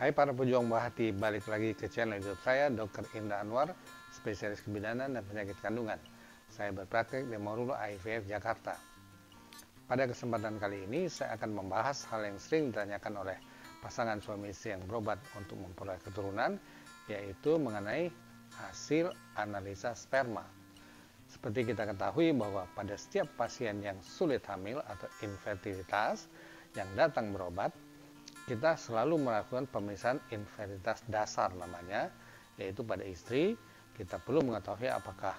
Hai para pejuang buah hati, balik lagi ke channel YouTube saya, Dr. Indah Anwar, spesialis kebidanan dan penyakit kandungan. Saya berpraktek di Morulo IVF Jakarta. Pada kesempatan kali ini, saya akan membahas hal yang sering ditanyakan oleh pasangan suami istri yang berobat untuk memperoleh keturunan, yaitu mengenai hasil analisa sperma. Seperti kita ketahui bahwa pada setiap pasien yang sulit hamil atau infertilitas yang datang berobat, kita selalu melakukan pemeriksaan infertilitas dasar namanya, yaitu pada istri kita perlu mengetahui apakah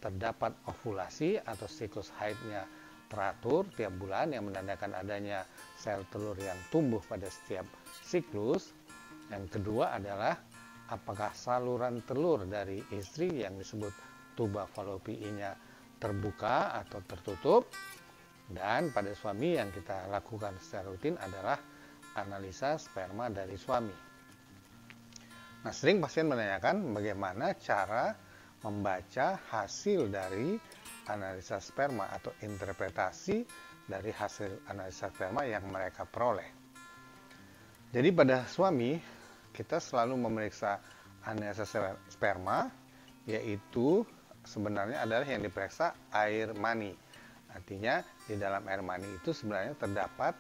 terdapat ovulasi atau siklus haidnya teratur tiap bulan yang menandakan adanya sel telur yang tumbuh pada setiap siklus. Yang kedua adalah apakah saluran telur dari istri yang disebut tuba fallopinya terbuka atau tertutup. Dan pada suami yang kita lakukan secara rutin adalah analisa sperma dari suami. Nah, sering pasien menanyakan bagaimana cara membaca hasil dari analisa sperma atau interpretasi dari hasil analisa sperma yang mereka peroleh. Jadi pada suami kita selalu memeriksa analisa sperma, yaitu sebenarnya adalah yang diperiksa air mani. Artinya di dalam air mani itu sebenarnya terdapat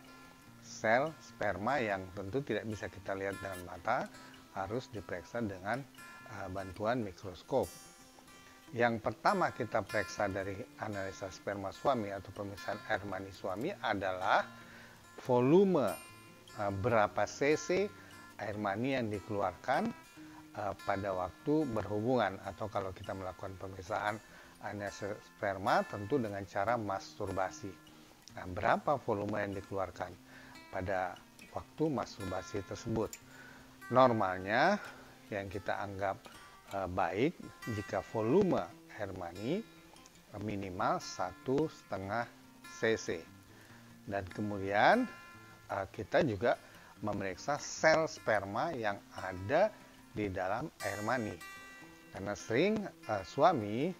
sel sperma yang tentu tidak bisa kita lihat dengan mata, harus diperiksa dengan bantuan mikroskop. Yang pertama kita periksa dari analisa sperma suami atau pemeriksaan air mani suami adalah volume, berapa cc air mani yang dikeluarkan pada waktu berhubungan, atau kalau kita melakukan pemeriksaan analisa sperma tentu dengan cara masturbasi. Nah, berapa volume yang dikeluarkan pada waktu masturbasi tersebut? Normalnya yang kita anggap baik jika volume air mani minimal 1,5 cc. Dan kemudian kita juga memeriksa sel sperma yang ada di dalam air mani. Karena sering suami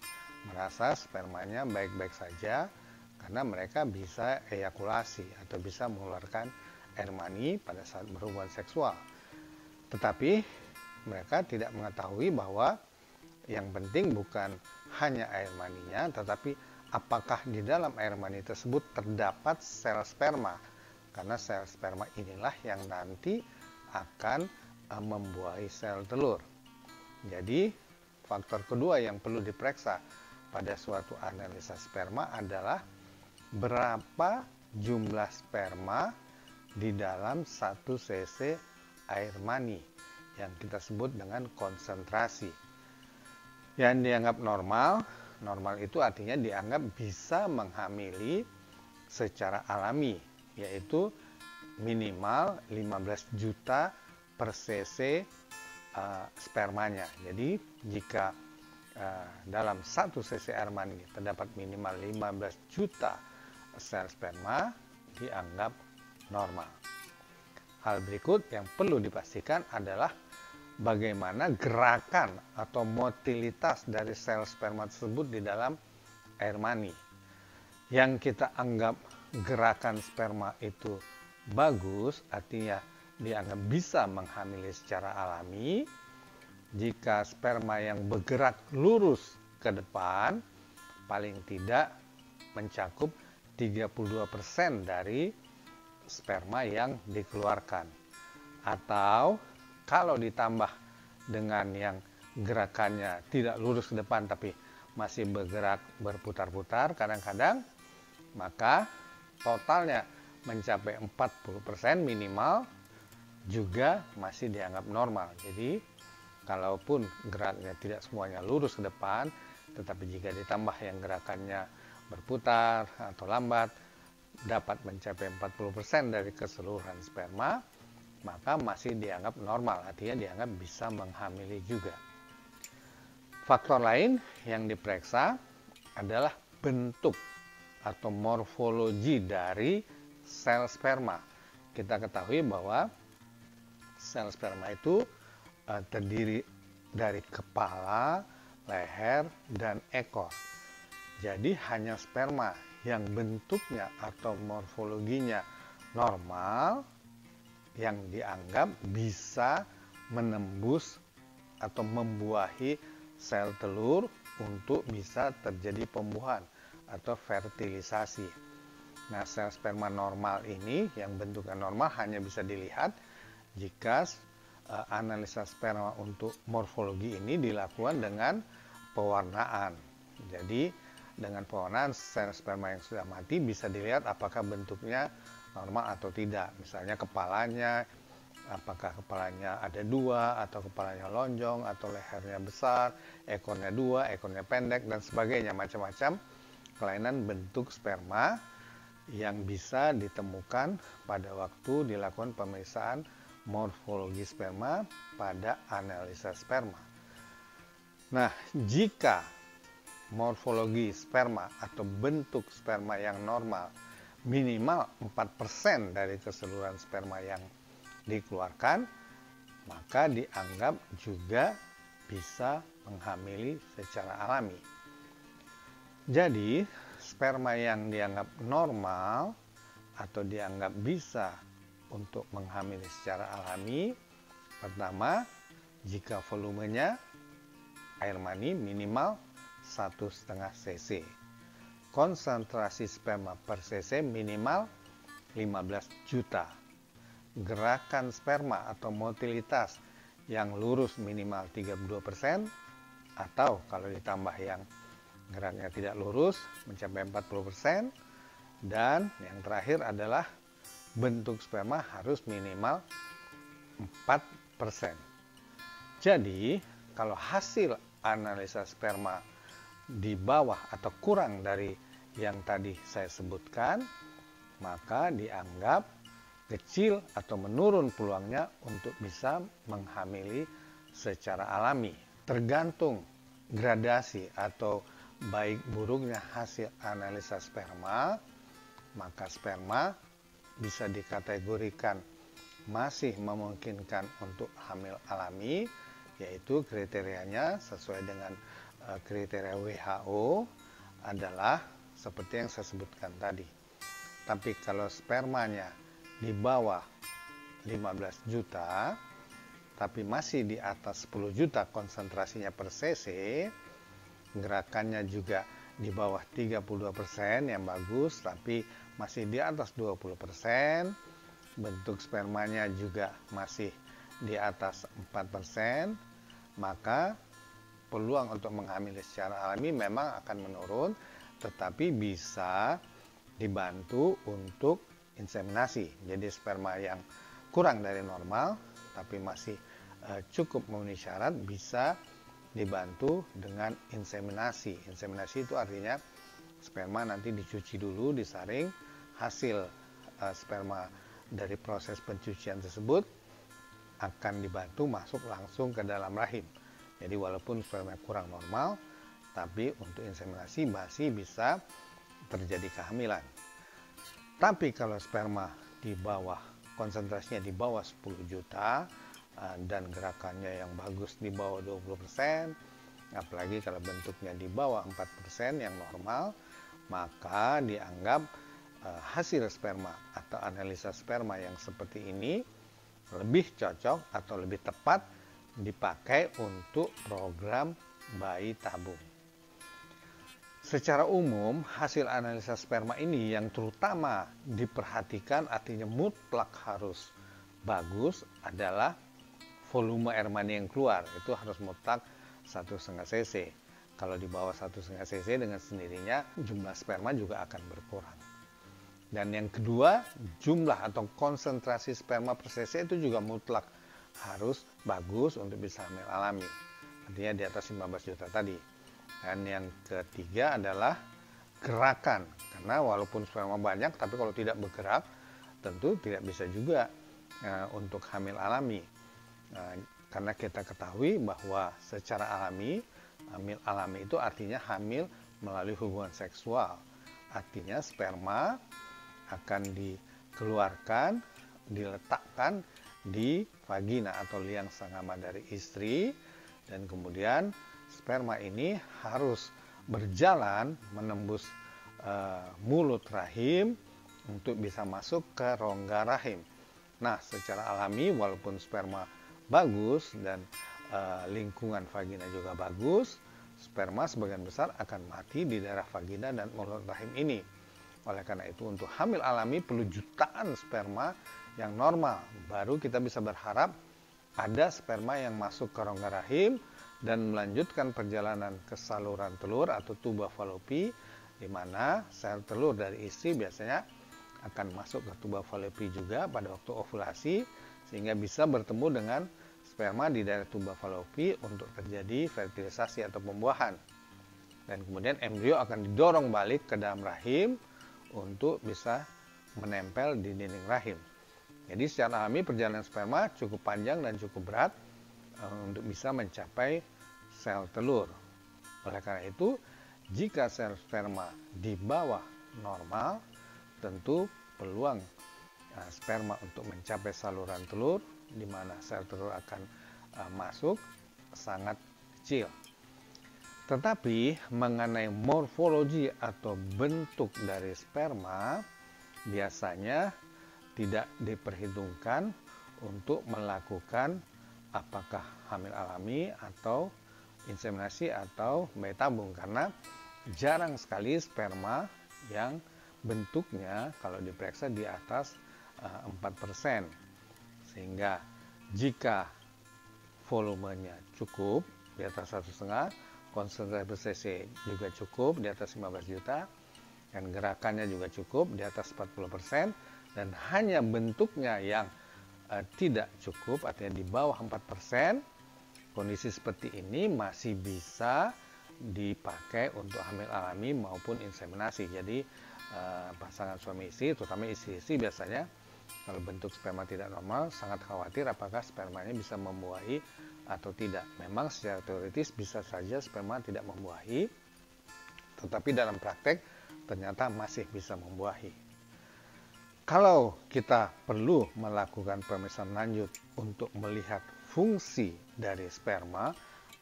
merasa spermanya baik-baik saja karena mereka bisa ejakulasi atau bisa mengeluarkan air mani pada saat berhubungan seksual. Tetapi mereka tidak mengetahui bahwa yang penting bukan hanya air maninya, tetapi apakah di dalam air mani tersebut terdapat sel sperma. Karena sel sperma inilah yang nanti akan membuahi sel telur. Jadi faktor kedua yang perlu diperiksa pada suatu analisa sperma adalah berapa jumlah sperma di dalam 1 cc air mani yang kita sebut dengan konsentrasi. Yang dianggap normal itu artinya dianggap bisa menghamili secara alami, yaitu minimal 15 juta per cc spermanya. Jadi jika dalam 1 cc air mani terdapat minimal 15 juta sel sperma, dianggap normal. Hal berikut yang perlu dipastikan adalah bagaimana gerakan atau motilitas dari sel sperma tersebut di dalam air mani. Yang kita anggap gerakan sperma itu bagus, artinya dianggap bisa menghamili secara alami, jika sperma yang bergerak lurus ke depan paling tidak mencakup 32% dari sperma yang dikeluarkan. Atau kalau ditambah dengan yang gerakannya tidak lurus ke depan tapi masih bergerak berputar-putar kadang-kadang, maka totalnya mencapai 40% minimal juga masih dianggap normal. Jadi kalaupun geraknya tidak semuanya lurus ke depan, tetapi jika ditambah yang gerakannya berputar atau lambat dapat mencapai 40% dari keseluruhan sperma, maka masih dianggap normal, artinya dianggap bisa menghamili juga. Faktor lain yang diperiksa adalah bentuk atau morfologi dari sel sperma. Kita ketahui bahwa sel sperma itu terdiri dari kepala, leher, dan ekor. Jadi hanya sperma yang bentuknya atau morfologinya normal yang dianggap bisa menembus atau membuahi sel telur untuk bisa terjadi pembuahan atau fertilisasi. Nah, sel sperma normal ini yang bentuknya normal hanya bisa dilihat jika analisa sperma untuk morfologi ini dilakukan dengan pewarnaan. Jadi dengan pewarnaan sel sperma yang sudah mati bisa dilihat apakah bentuknya normal atau tidak. Misalnya kepalanya, apakah kepalanya ada dua, atau kepalanya lonjong, atau lehernya besar, ekornya dua, ekornya pendek, dan sebagainya. Macam-macam kelainan bentuk sperma yang bisa ditemukan pada waktu dilakukan pemeriksaan morfologi sperma pada analisa sperma. Nah, jika morfologi sperma atau bentuk sperma yang normal minimal 4% dari keseluruhan sperma yang dikeluarkan, maka dianggap juga bisa menghamili secara alami. Jadi, sperma yang dianggap normal atau dianggap bisa untuk menghamili secara alami, pertama, jika volumenya air mani minimal 1,5 cc. Konsentrasi sperma per cc minimal 15 juta. Gerakan sperma atau motilitas yang lurus minimal 32%, atau kalau ditambah yang geraknya tidak lurus mencapai 40%, dan yang terakhir adalah bentuk sperma harus minimal 4%. Jadi, kalau hasil analisa sperma di bawah atau kurang dari yang tadi saya sebutkan, maka dianggap kecil atau menurun peluangnya untuk bisa menghamili secara alami. Tergantung gradasi atau baik buruknya hasil analisa sperma, maka sperma bisa dikategorikan masih memungkinkan untuk hamil alami, yaitu kriterianya sesuai dengan kriteria WHO adalah seperti yang saya sebutkan tadi. Tapi kalau spermanya di bawah 15 juta, tapi masih di atas 10 juta konsentrasinya per cc, gerakannya juga di bawah 32% yang bagus, tapi masih di atas 20%, bentuk spermanya juga masih di atas 4%, maka peluang untuk menghamili secara alami memang akan menurun, tetapi bisa dibantu untuk inseminasi. Jadi sperma yang kurang dari normal tapi masih cukup memenuhi syarat bisa dibantu dengan inseminasi. Inseminasi itu artinya sperma nanti dicuci dulu, disaring, hasil sperma dari proses pencucian tersebut akan dibantu masuk langsung ke dalam rahim. Jadi walaupun sperma kurang normal, tapi untuk inseminasi masih bisa terjadi kehamilan. Tapi kalau sperma di bawah, konsentrasinya di bawah 10 juta dan gerakannya yang bagus di bawah 20%, apalagi kalau bentuknya di bawah 4% yang normal, maka dianggap hasil sperma atau analisa sperma yang seperti ini lebih cocok atau lebih tepat dipakai untuk program bayi tabung. Secara umum, hasil analisa sperma ini yang terutama diperhatikan, artinya mutlak harus bagus, adalah volume air mani yang keluar. Itu harus mutlak 1,5 cc. Kalau di bawah 1,5 cc dengan sendirinya jumlah sperma juga akan berkurang. Dan yang kedua, jumlah atau konsentrasi sperma per cc itu juga mutlak harus bagus untuk bisa hamil alami. Artinya di atas 15 juta tadi. Dan yang ketiga adalah gerakan. Karena walaupun sperma banyak, tapi kalau tidak bergerak, tentu tidak bisa juga untuk hamil alami. Karena kita ketahui bahwa secara alami, hamil alami itu artinya hamil melalui hubungan seksual. Artinya sperma akan dikeluarkan, diletakkan di vagina atau liang sangama dari istri, dan kemudian sperma ini harus berjalan menembus mulut rahim untuk bisa masuk ke rongga rahim. Nah, secara alami walaupun sperma bagus dan lingkungan vagina juga bagus, sperma sebagian besar akan mati di daerah vagina dan mulut rahim ini. Oleh karena itu, untuk hamil alami perlu jutaan sperma yang normal. Baru kita bisa berharap ada sperma yang masuk ke rongga rahim dan melanjutkan perjalanan ke saluran telur atau tuba Fallopi, di mana sel telur dari istri biasanya akan masuk ke tuba Fallopi juga pada waktu ovulasi, sehingga bisa bertemu dengan sperma di daerah tuba Fallopi untuk terjadi fertilisasi atau pembuahan. Dan kemudian embrio akan didorong balik ke dalam rahim untuk bisa menempel di dinding rahim. Jadi secara alami perjalanan sperma cukup panjang dan cukup berat untuk bisa mencapai sel telur. Oleh karena itu, jika sel sperma di bawah normal, tentu peluang sperma untuk mencapai saluran telur, di mana sel telur akan masuk, sangat kecil. Tetapi mengenai morfologi atau bentuk dari sperma, biasanya tidak diperhitungkan untuk melakukan apakah hamil alami atau inseminasi atau bayi tabung, karena jarang sekali sperma yang bentuknya kalau diperiksa di atas 4%. Sehingga jika volumenya cukup di atas 1,5, konsentrasi cc juga cukup di atas 15 juta, dan gerakannya juga cukup di atas 40%, dan hanya bentuknya yang tidak cukup, artinya di bawah 4%, kondisi seperti ini masih bisa dipakai untuk hamil alami maupun inseminasi. Jadi pasangan suami istri, terutama istri-istri biasanya kalau bentuk sperma tidak normal sangat khawatir apakah spermanya bisa membuahi atau tidak. Memang secara teoritis bisa saja sperma tidak membuahi, tetapi dalam praktek ternyata masih bisa membuahi. Kalau kita perlu melakukan pemeriksaan lanjut untuk melihat fungsi dari sperma,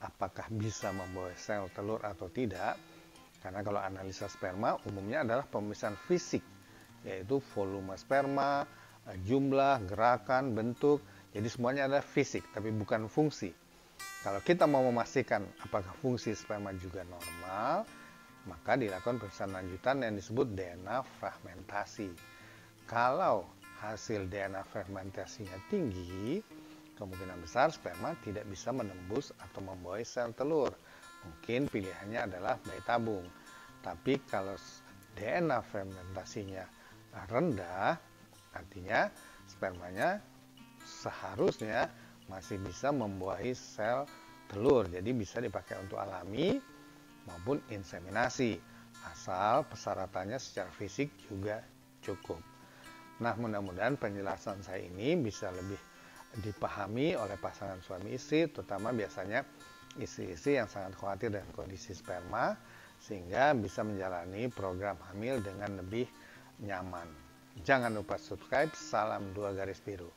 apakah bisa membuahi sel telur atau tidak, karena kalau analisa sperma umumnya adalah pemeriksaan fisik, yaitu volume sperma, jumlah, gerakan, bentuk, jadi semuanya adalah fisik, tapi bukan fungsi. Kalau kita mau memastikan apakah fungsi sperma juga normal, maka dilakukan pemeriksaan lanjutan yang disebut DNA fragmentasi. Kalau hasil DNA fragmentasinya tinggi, kemungkinan besar sperma tidak bisa menembus atau membuahi sel telur. Mungkin pilihannya adalah bayi tabung. Tapi kalau DNA fragmentasinya rendah, artinya spermanya seharusnya masih bisa membuahi sel telur. Jadi bisa dipakai untuk alami maupun inseminasi, asal persyaratannya secara fisik juga cukup. Nah, mudah-mudahan penjelasan saya ini bisa lebih dipahami oleh pasangan suami istri, terutama biasanya istri-istri yang sangat khawatir dengan kondisi sperma, sehingga bisa menjalani program hamil dengan lebih nyaman. Jangan lupa subscribe. Salam 2 garis biru.